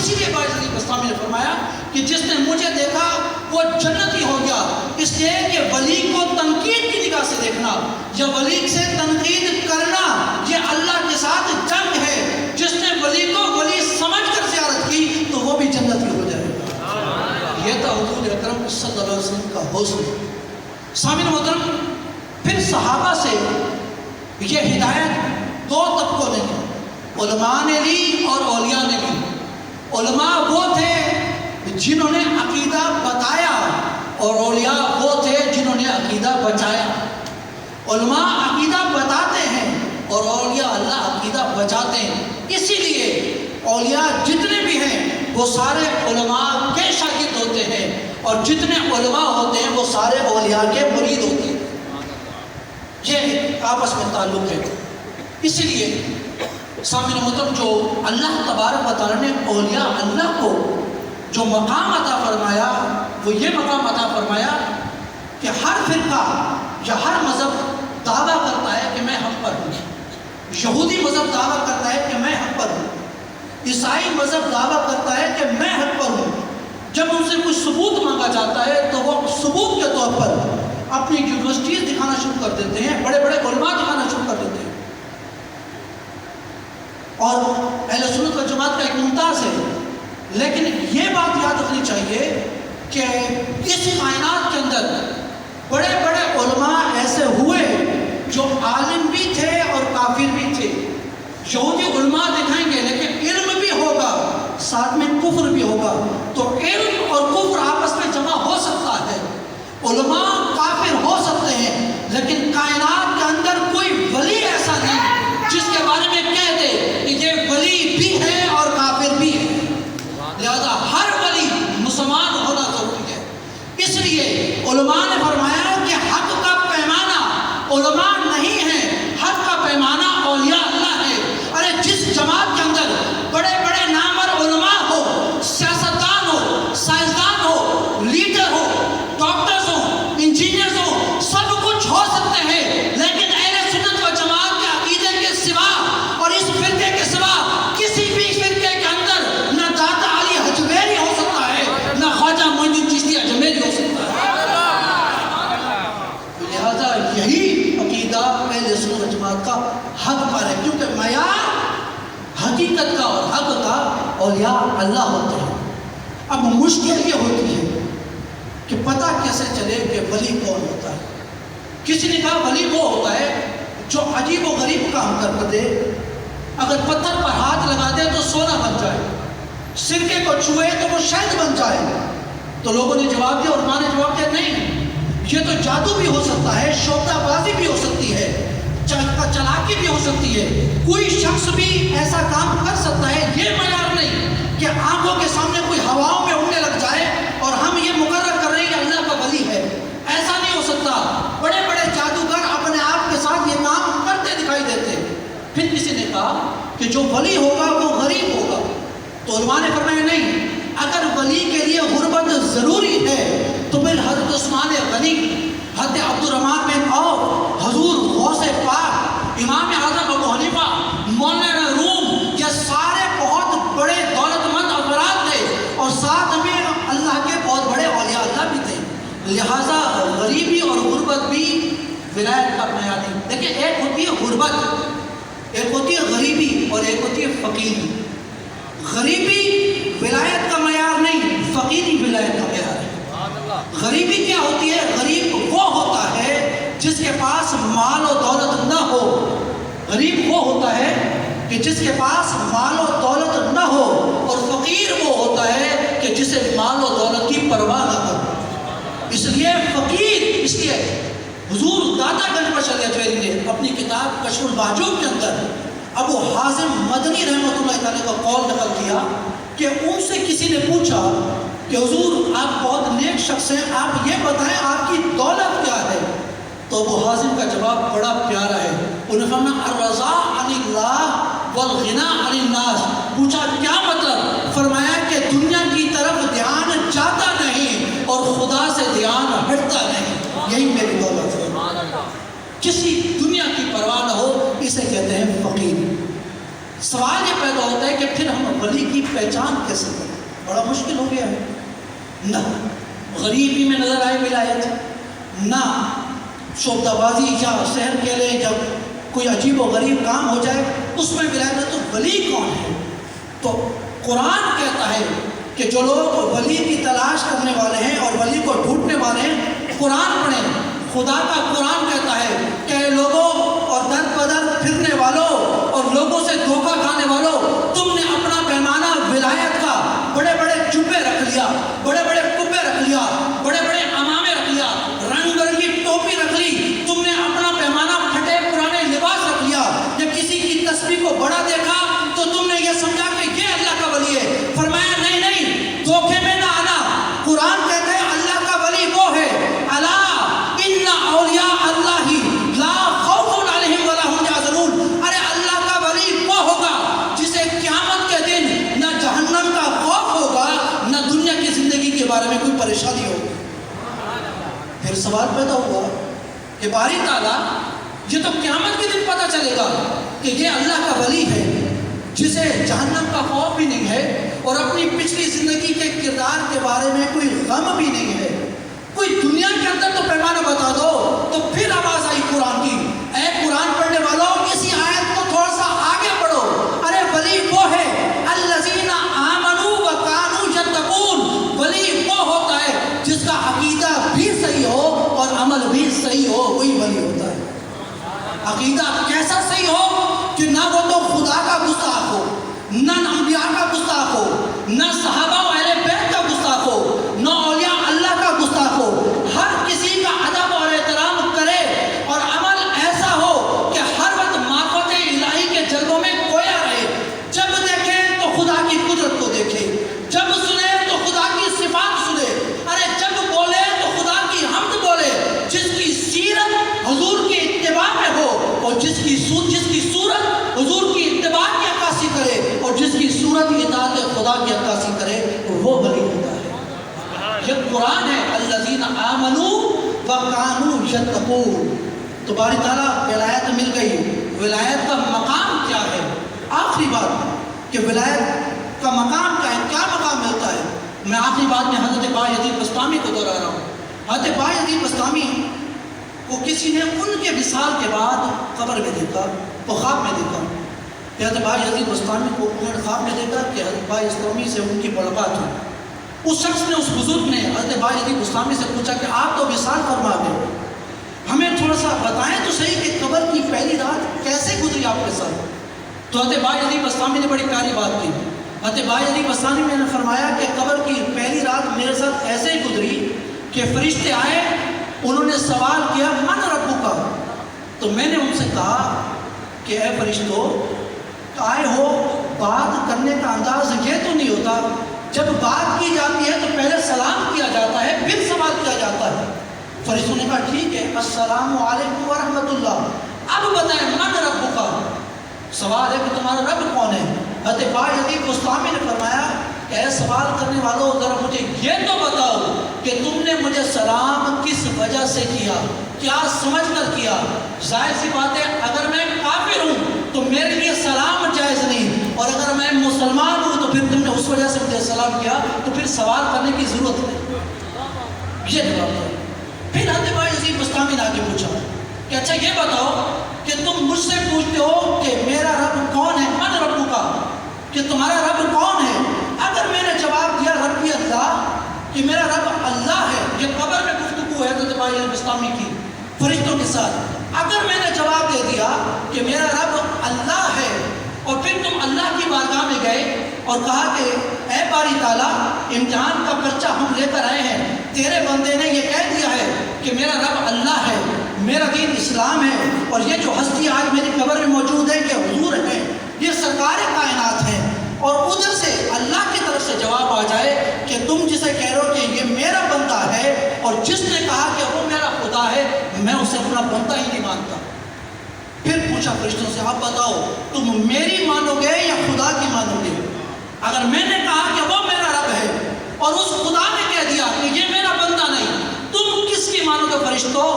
اسی لیے باعث بستامی نے فرمایا کہ جس نے مجھے دیکھا وہ جنتی ہو گیا، اس لیے کہ ولی کو تنقید کی نگاہ سے دیکھنا یا ولی سے تنقید کرنا یہ اللہ کے ساتھ جنگ ہے۔ جس نے ولی کو ولی سمجھ کر زیارت کی تو وہ بھی جنتی ہو جائے گا۔ یہ تھا حضور اکرم صلی اللہ علیہ وسلم کا حوصلہ۔ سامعین محترم، پھر صحابہ سے یہ ہدایت دو طبقوں نے لی، علماء نے لی اور اولیاء نے لی۔ علماء وہ تھے جنہوں نے عقیدہ بتایا اور اولیاء وہ تھے جنہوں نے عقیدہ بچایا۔ علماء عقیدہ بتاتے ہیں اور اولیاء اللہ عقیدہ بچاتے ہیں۔ اسی لیے اولیاء جتنے بھی ہیں وہ سارے علماء کے شاگرد ہوتے ہیں، اور جتنے علماء ہوتے ہیں وہ سارے اولیاء کے مرید ہوتے ہیں۔ یہ آپس میں تعلق ہے۔ اسی لیے سامعین محترم، جو اللہ تبارک و تعالیٰ نے اولیاء اللہ کو جو مقام عطا فرمایا وہ یہ مقام عطا فرمایا کہ ہر فرقہ یا ہر مذہب دعویٰ کرتا ہے کہ میں حق پر ہوں۔ یہودی مذہب دعویٰ کرتا ہے کہ میں حق پر ہوں، عیسائی مذہب دعویٰ کرتا ہے کہ میں حق پر ہوں۔ جب ان سے کوئی ثبوت مانگا جاتا ہے تو وہ ثبوت کے طور پر اپنی یونیورسٹیز دکھانا شروع کر دیتے ہیں، بڑے بڑے علماء دکھانا شروع کر دیتے ہیں۔ اور اہل سنت و جماعت کا ایک ممتاز ہے، لیکن یہ بات یاد رکھنی چاہیے کہ اس کائنات کے اندر بڑے بڑے علماء ایسے ہوئے جو عالم بھی تھے اور کافر بھی تھے۔ یہودی علماء دکھائیں گے لیکن علم بھی ہوگا، ساتھ میں کفر بھی ہوگا، تو علم اور کفر آپس میں جمع ہو سکتا ہے۔ علماء کافر ہو سکتے ہیں لیکن کائنات کے اندر کوئی ولی ایسا نہیں جس کے بارے میں کہہ دے کہ یہ ولی بھی ہے اور کافر بھی ہے۔ لہذا ہر ولی مسلمان ہونا ضروری ہے۔ اس لیے علماء نے فرمایا کہ حق کا پیمانہ علماء نہیں ہے، حق کا پیمانہ اولیاء اللہ ہے۔ ارے جس جماعت کے اندر بڑے بڑے نامور علماء ہو، سیاستدان ہو، سائنسدان ہو، لیڈر ہو، ڈاکٹرز ہو، انجینئرز ہو، سب کچھ ہو سکتے ہیں، لیکن اہل سنت و جماعت کے عقیدے کے سوا اور اس فرقے کے سوا کسی بھی فرقے کے اندر نہ داتا علی حجویری ہو سکتا ہے، نہ خواجہ معین الدین چشتی اجمیری ہو سکتا ہے۔ لہذا یہی عقیدہ اہل سنت و جماعت کا حق پر ہے، کیونکہ معیار حقیقت کا اور حق کا اولیاء اللہ ہوتے ہیں۔ اب مشکل یہ ہوتی ہے کہ پتہ کیسے چلے کہ ولی کون ہوتا ہے۔ کسی نے کہا ولی وہ ہوتا ہے جو عجیب و غریب کام کر دے، اگر پتھر پر ہاتھ لگا دے تو سونا بن جائے، سرکے کو چھوئے تو وہ شہد بن جائے۔ تو لوگوں نے جواب دیا، علماء نے جواب دیا نہیں، یہ تو جادو بھی ہو سکتا ہے، شوکہ بازی بھی ہو سکتی ہے، چلاکی بھی ہو سکتی ہے، کوئی شخص بھی ایسا کام کر سکتا ہے۔ یہ معیار نہیں کہ آنکھوں کے سامنے کوئی ہواؤں میں اڑنے لگ جائے اور ہم یہ مقرر کر رہے ہیں کہ اللہ کا ولی ہے، ایسا نہیں ہو سکتا۔ بڑے بڑے جادوگر اپنے آپ کے ساتھ یہ کام کرتے دکھائی دیتے۔ پھر کسی نے کہا کہ جو ولی ہوگا وہ غریب ہوگا، تو علماء نے فرمایا نہیں، اگر ولی کے لیے غربت ضروری ہے تو پھر حضرت عثمان غنی، حضرت عبدالرحمن بن عوف، حضور غوث پاک، امام اعظم ابو حنیفہ، مولانا روم، یہ سارے بہت بڑے دولت مند افراد تھے اور ساتھ میں اللہ کے بہت بڑے اولیاء اللہ بھی تھے۔ لہٰذا غریبی اور غربت بھی ولایت کا معیار نہیں۔ دیکھیں، ایک ہوتی ہے غربت، ایک ہوتی ہے غریبی اور ایک ہوتی ہے فقیری۔ غریبی ولایت کا معیار نہیں، فقیری ولایت کا معیار ہے۔ غریبی کیا ہوتی ہے؟ غریب وہ ہوتا ہے جس کے پاس مال و دولت نہ ہو۔ غریب وہ ہوتا ہے کہ جس کے پاس مال و دولت نہ ہو، اور فقیر وہ ہوتا ہے کہ جسے مال و دولت کی پرواہ نہ ہو۔ اس لیے فقیر، اس لیے حضور داتا گنج بخش علی اجمیری نے اپنی کتاب کشف المحجوب کے اندر ابو حازم مدنی رحمۃ اللہ تعالی کا قول نقل کیا کہ ان سے کسی نے پوچھا کہ حضور آپ بہت نیک شخص ہیں، آپ یہ بتائیں آپ کی دولت کیا ہے؟ تو ابو حازم کا جواب بڑا پیارا ہے، انہوں نے فرمایا الرضا عن اللہ والغنا عن الناس۔ پوچھا کیا مطلب؟ فرمایا کہ دنیا کی طرف دھیان جاتا نہیں اور خدا سے دھیان ہٹتا نہیں، یہی میری دولت ہے۔ کسی دنیا کی پرواہ نہ ہو، اسے کہتے ہیں فقیر۔ سوال یہ پیدا ہوتا ہے کہ پھر ہم ولی کی پہچان کیسے کریں؟ بڑا مشکل ہو گیا ہے. نہ غریبی میں نظر آئے ولایت، نہ شعبدہ بازی یا شہر کے لیں جب کوئی عجیب و غریب کام ہو جائے اس میں ولایت ہے. تو ولی کون ہے؟ تو قرآن کہتا ہے کہ جو لوگ ولی کی تلاش کرنے والے ہیں اور ولی کو ڈھونڈنے والے ہیں قرآن پڑھیں. خدا کا قرآن کہتا ہے کہ لوگوں اور در بدر پھرنے والوں اور لوگوں سے دھوکہ کھانے والوں، تم نے اپنا پیمانہ ولایت کا بڑے بڑے جبے رکھ لیا، بڑے بڑے کبے رکھ لیا، بڑے بڑے امامے رکھ لیا، رنگ برنگی ٹوپی رکھ لی، تم نے اپنا پیمانہ پھٹے پرانے لباس رکھ لیا. جب کسی کی تسبیح کو بڑا دیکھا تو تم نے یہ سمجھا کہ یہ اللہ کا ولی ہے. فرمایا نہیں نہیں، دھوکے میں نہ آنا. قرآن کہتا ہے اللہ کا ولی وہ ہے، الا ان اولیاء اللہ لا خوف علیہم ولا هم یحزنون. ارے اللہ کا ولی وہ ہوگا جسے قیامت کے دن نہ جہنم کا خوف ہوگا نہ دنیا کی زندگی کے بارے میں کوئی پریشانی ہوگی. پھر سوال پیدا ہوا کہ باری تعالیٰ یہ تو قیامت کے دن پتہ چلے گا کہ یہ اللہ کا ولی ہے جسے جہنم کا خوف بھی نہیں ہے اور اپنی پچھلی زندگی کے کردار کے بارے میں کوئی غم بھی نہیں ہے. کوئی دنیا کے اندر تو پیمانہ بتا دو. تو پھر آواز آئی قرآن کی، اے قرآن پڑھنے والوں اسی آیت کو تھوڑا سا آگے پڑھو. ارے ولی وہ ہے الذین آمنوا وکانوا یتقون. ولی وہ ہوتا ہے جس کا عقیدہ بھی صحیح ہو اور عمل بھی صحیح ہو، وہی ولی ہوتا ہے. عقیدہ کیسا صحیح ہو کہ نہ وہ تو خدا کا گستاخ ہو، نہ انبیاء کا گستاخ ہو، نہ صحابہ و اہل بیت کا گستاخ ہو، نہ اولیاء اللہ کا گستاخ ہو. ہر کسی کا ادب اور احترام کرے اور عمل ایسا ہو کہ ہر وقت معرفت الہی کے جلووں میں کھویا رہے. جب دیکھے تو خدا کی قدرت کو دیکھے، جب سنے تو خدا کی صفات سنے. ارے جب بولے تو خدا کی حمد بولے. جس کی سیرت حضور کی اتباع میں ہو اور جس کی صورت حضور کی اتباع کی عکاسی کرے اور جس کی صورت اطاعت خدا کی عکاسی کرے وہ ولی ہوتا ہے. یہ قرآن ہے الذین آمنوا وکانوا یتقون. تو باری تعالیٰ ولایت مل گئی. ولایت کا مقام کیا ہے؟ آخری بات کہ ولایت کا مقام کیا ہے، کیا مقام ملتا ہے. میں آخری بات میں حضرت بایزید بسطامی کو دہرا رہا ہوں. حضرت بایزید بسطامی کو کسی نے ان کے وصال کے بعد قبر میں دیکھا، وہ خواب میں دیکھا. حضرت بایزید بسطامی کو انہوں نے خواب میں دیکھا کہ حضرت بایزید سے ان کی ملاقات ہوئی. اس شخص نے، اس بزرگ نے حضرت بایزید بسطامی سے پوچھا کہ آپ تو وصال فرما گئے، ہمیں تھوڑا سا بتائیں تو صحیح کہ قبر کی پہلی رات کیسے گزری آپ کے ساتھ. تو حضرت بایزید بسطامی نے بڑی پیاری بات کی. حضرت بایزید بسطامی نے فرمایا کہ قبر کی پہلی رات میرے ساتھ ایسے ہی گزری کہ فرشتے آئے، انہوں نے سوال کیا من ربک. تو میں نے ان سے کہا کہ اے فرشتوں، آئے ہو، بات کرنے کا انداز یہ تو نہیں ہوتا جب بات کی جاتی ہے تو پہلے سلام کیا جاتا ہے پھر سوال کیا جاتا ہے. فرشتوں نے کہا ٹھیک ہے، السلام علیکم ورحمۃ اللہ. اب بتائیں من ربک، سوال ہے کہ تمہارا رب کون ہے. حضرت بایزید بسطامی نے فرمایا کہ اے سوال کرنے والوں ذرا مجھے یہ تو بتاؤ کہ تم نے مجھے سلام کس وجہ سے کیا، کیا سمجھ کر کیا. ظاہر سی بات ہے اگر میں کافر ہوں تو میرے لیے سلام جائز نہیں، اور اگر میں مسلمان ہوں تو پھر تم نے اس وجہ سے مجھے سلام کیا تو پھر سوال کرنے کی ضرورت نہیں. یہ جواب ہے. پھر حضرت بایزید بسطامی نے آگے پوچھا کہ اچھا یہ بتاؤ کہ تم مجھ سے پوچھتے ہو کہ میرا رب کون ہے، من ربک کا، کہ تمہارا رب کون ہے. اگر میں نے جواب دیا ربی اللہ، کہ میرا رب اللہ ہے، یہ قبر میں گفتگو ہے حضرت بایزید بسطامی کی فرشتوں کے ساتھ. اگر میں نے جواب دے دیا کہ میرا رب اللہ ہے اور پھر تم اللہ کی بارگاہ میں گئے اور کہا کہ اے باری تعالیٰ امتحان کا پرچہ ہم لے کر آئے ہیں، تیرے بندے نے یہ کہہ دیا ہے کہ میرا رب اللہ ہے، میرا دین اسلام ہے، اور یہ جو ہستی آج میری قبر میں موجود ہے کہ حضور ہے، یہ سرکار کائنات ہے، اور ادھر سے اللہ کی طرف سے جواب آ جائے کہ تم جسے کہہ رہے ہو کہ یہ میرا بندہ ہے اور جس نے کہا کہ وہ میرا خدا ہے میں اسے اپنا بندہ ہی نہیں مانتا. پھر پوچھا فرشتوں سے آپ بتاؤ تم میری مانو گے یا خدا کی مانو گے. اگر میں نے کہا کہ وہ میرا رب ہے اور اس خدا نے کہہ دیا کہ یہ میرا بندہ نہیں، تم کس کی مانو گے فرشتوں،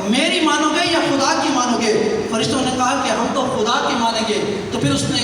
میری مانو گے یا خدا کی مانو گے. فرشتوں نے کہا کہ ہم تو خدا کی مانیں گے. تو پھر اس نے